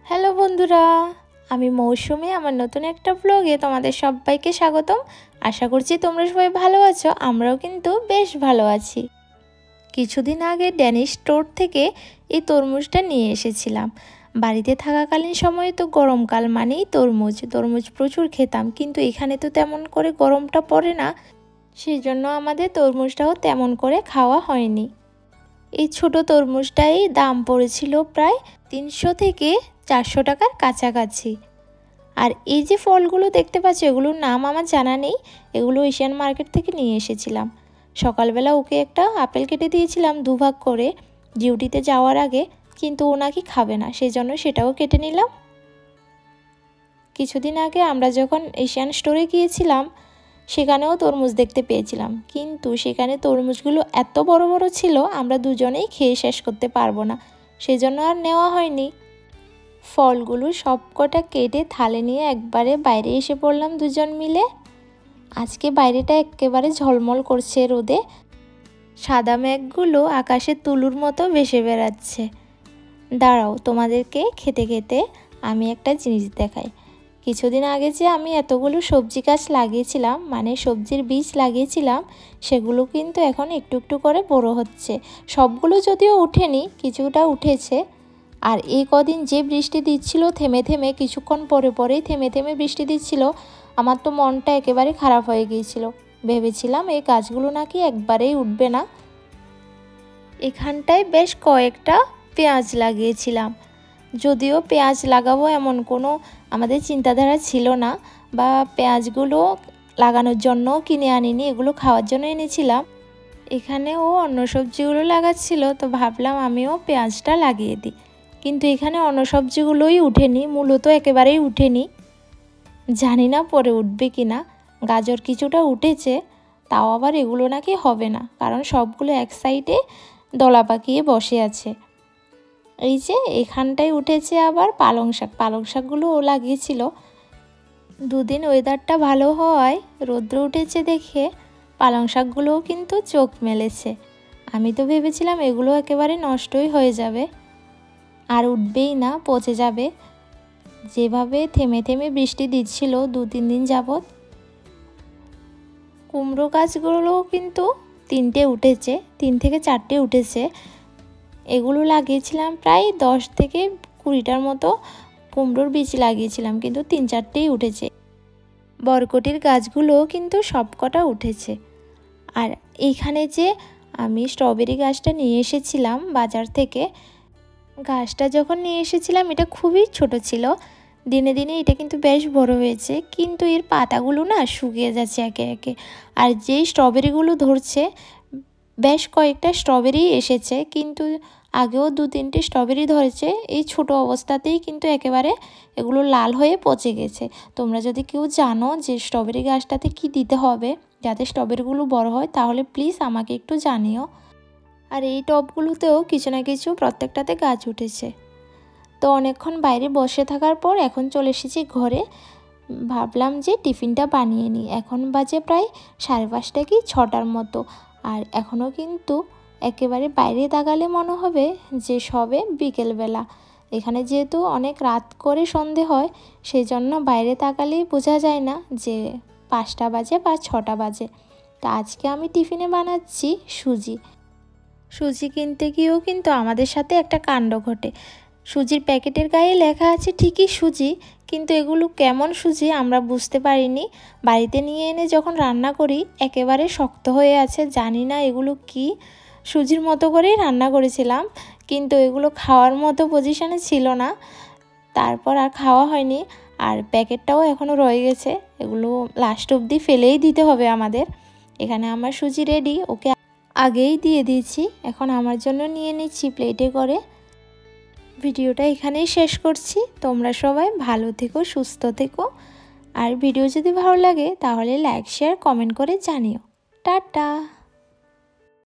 Hello বন্ধুরা, আমি মৌসুমি। আমার নতুন একটা ব্লগে তোমাদের সবাইকে স্বাগতম। আশা করছি তোমরা সবাই ভালো আছো। আমরাও কিন্তু বেশ ভালো আছি। কিছুদিন আগে ড্যানিশ স্টোর থেকে এই তরমুজটা নিয়ে এসেছিলাম। বাড়িতে থাকাকালীন সময়ে তো গরমকাল মানেই তরমুজ প্রচুর খেতাম, কিন্তু এখানে তো তেমন করে গরমটা পড়ে না, সেই জন্য আমাদের তরমুজটাও তেমন করে খাওয়া হয়নি। এই ছোট তরমুজটাই দাম পড়েছিল প্রায় 300 থেকে 400 টাকার কাছাকাছি। আর এই যে ফলগুলো দেখতে পাচ্ছ, এগুলোর নাম আমার জানা নেই। এগুলো এশিয়ান মার্কেট থেকে নিয়ে এসেছিলাম। সকালবেলা ওকে একটা আপেল কেটে দিয়েছিলাম দুভাগ করে ডিউটিতে যাওয়ার আগে, কিন্তু ও নাকি খাবে না, সেই জন্য সেটাও কেটে নিলাম। কিছুদিন আগে আমরা যখন এশিয়ান স্টোরে গিয়েছিলাম সেখানেও তরমুজ দেখতে পেয়েছিলাম, কিন্তু সেখানে তরমুজগুলো এত বড় বড় ছিল আমরা দুজনেই খেয়ে শেষ করতে পারবো না, সেই জন্য আর নেওয়া হয়নি। ফলগুলো সবকটা কেটে থালে নিয়ে একবারে বাইরে এসে পড়লাম দুজন মিলে। আজকে বাইরেটা একেবারে ঝলমল করছে রোদে, সাদা মেঘগুলো আকাশে তুলোর মতো ভেসে বেড়াচ্ছে। দাঁড়াও, তোমাদেরকে খেতে খেতে আমি একটা জিনিস দেখাই। কিছুদিন আগে যে আমি এতগুলো সবজি গাছ লাগিয়েছিলাম, মানে সবজির বীজ লাগিয়েছিলাম, সেগুলো কিন্তু এখন একটু একটু করে বড় হচ্ছে। সবগুলো যদিও উঠেনি, কিছুটা উঠেছে। আর এই কদিন যে বৃষ্টি দিচ্ছিল থেমে থেমে, কিছুক্ষণ পরে পরেই থেমে থেমে বৃষ্টি দিচ্ছিল, আমার তো মনটা একেবারে খারাপ হয়ে গিয়েছিল। ভেবেছিলাম এই গাছগুলো নাকি একবারেই উঠবে না। এখানটায় বেশ কয়েকটা পেঁয়াজ লাগিয়েছিলাম, যদিও পেঁয়াজ লাগাবো এমন কোনো আমাদের চিন্তাধারা ছিল না, বা পেঁয়াজগুলো লাগানোর জন্য কিনে আনিনি, এগুলো খাওয়ার জন্য এনেছিলাম। এখানে ও অন্য সবজিগুলো লাগাচ্ছিল, তো ভাবলাম আমিও পেঁয়াজটা লাগিয়ে দিই। কিন্তু এখানে অন্য সবজিগুলোই উঠেনি, মূলত একেবারেই উঠেনি। জানি না পরে উঠবে কি না। গাজর কিছুটা উঠেছে, তাও আবার এগুলো নাকি হবে না, কারণ সবগুলো এক সাইডে দলা পাকিয়ে বসে আছে। এই যে এখানটায় উঠেছে আবার পালং শাকগুলো ও লাগিয়েছিল। দুদিন ওয়েদারটা ভালো হওয়ায় রৌদ্র উঠেছে দেখে পালং শাকগুলোও কিন্তু চোখ মেলেছে। আমি তো ভেবেছিলাম এগুলো একেবারে নষ্টই হয়ে যাবে, আর উঠবেই না, পচে যাবে। যেভাবে থেমে থেমে বৃষ্টি দিচ্ছিল 2-3 দিন যাবৎ। কুমড়ো গাছগুলোও কিন্তু 3টে উঠেছে, 3 থেকে 4টে উঠেছে। এগুলো লাগিয়েছিলাম প্রায় 10 থেকে 20টার মতো কুমড়োর বীজ লাগিয়েছিলাম, কিন্তু 3-4টেই উঠেছে। বরকটির গাছগুলোও কিন্তু সবকটা উঠেছে। আর এইখানে যে আমি স্ট্রবেরি গাছটা নিয়ে এসেছিলাম বাজার থেকে, গাছটা যখন নিয়ে এসেছিলাম এটা খুবই ছোট ছিল। দিনে দিনে এটা কিন্তু বেশ বড় হয়েছে, কিন্তু এর পাতাগুলো না শুকিয়ে যাচ্ছে একে একে। আর যেই স্ট্রবেরিগুলো ধরছে, বেশ কয়েকটা স্ট্রবেরি এসেছে, কিন্তু আগেও 2-3টে স্ট্রবেরি ধরেছে। এই ছোট অবস্থাতেই কিন্তু একেবারে এগুলো লাল হয়ে পচে গেছে। তোমরা যদি কেউ জানো যে স্ট্রবেরি গাছটাতে কি দিতে হবে যাতে স্ট্রবেরিগুলো বড় হয়, তাহলে প্লিজ আমাকে একটু জানিও। আর এই টবগুলোতেও কিছু না কিছু প্রত্যেকটাতে গাছ উঠেছে। তো অনেকক্ষণ বাইরে বসে থাকার পর এখন চলে এসেছি ঘরে। ভাবলাম যে টিফিনটা বানিয়ে নিই। এখন বাজে প্রায় 5:30 কি 6টার মতো, আর এখনও কিন্তু একেবারে বাইরে তাকালে মনে হবে যে সবে বিকেলবেলা। এখানে যেহেতু অনেক রাত করে সন্ধে হয়, সেই জন্য বাইরে তাকালেই বোঝা যায় না যে 5টা বাজে বা 6টা বাজে। তা আজকে আমি টিফিনে বানাচ্ছি সুজি কিনতে গিয়েও কিন্তু আমাদের সাথে একটা কাণ্ড ঘটে। সুজির প্যাকেটের গায়ে লেখা আছে ঠিকই সুজি, কিন্তু এগুলো কেমন সুজি আমরা বুঝতে পারিনি। বাড়িতে নিয়ে এনে যখন রান্না করি একেবারে শক্ত হয়ে আছে। জানি না এগুলো কি। সুজির মতো করেই রান্না করেছিলাম, কিন্তু এগুলো খাওয়ার মতো পজিশনে ছিল না। তারপর আর খাওয়া হয়নি, আর প্যাকেটটাও এখনও রয়ে গেছে। এগুলো লাস্ট অবধি ফেলেই দিতে হবে আমাদের। এখানে আমার সুজি রেডি, ওকে আগেই দিয়ে দিয়েছি। এখন আমার জন্য নিয়ে নিচ্ছি প্লেটে করে। ভিডিওটা এখানেই শেষ করছি। তোমরা সবাই ভালো থেকো, সুস্থ থেকো। আর ভিডিও যদি ভালো লাগে তাহলে লাইক, শেয়ার, কমেন্ট করে জানিও। টাটা।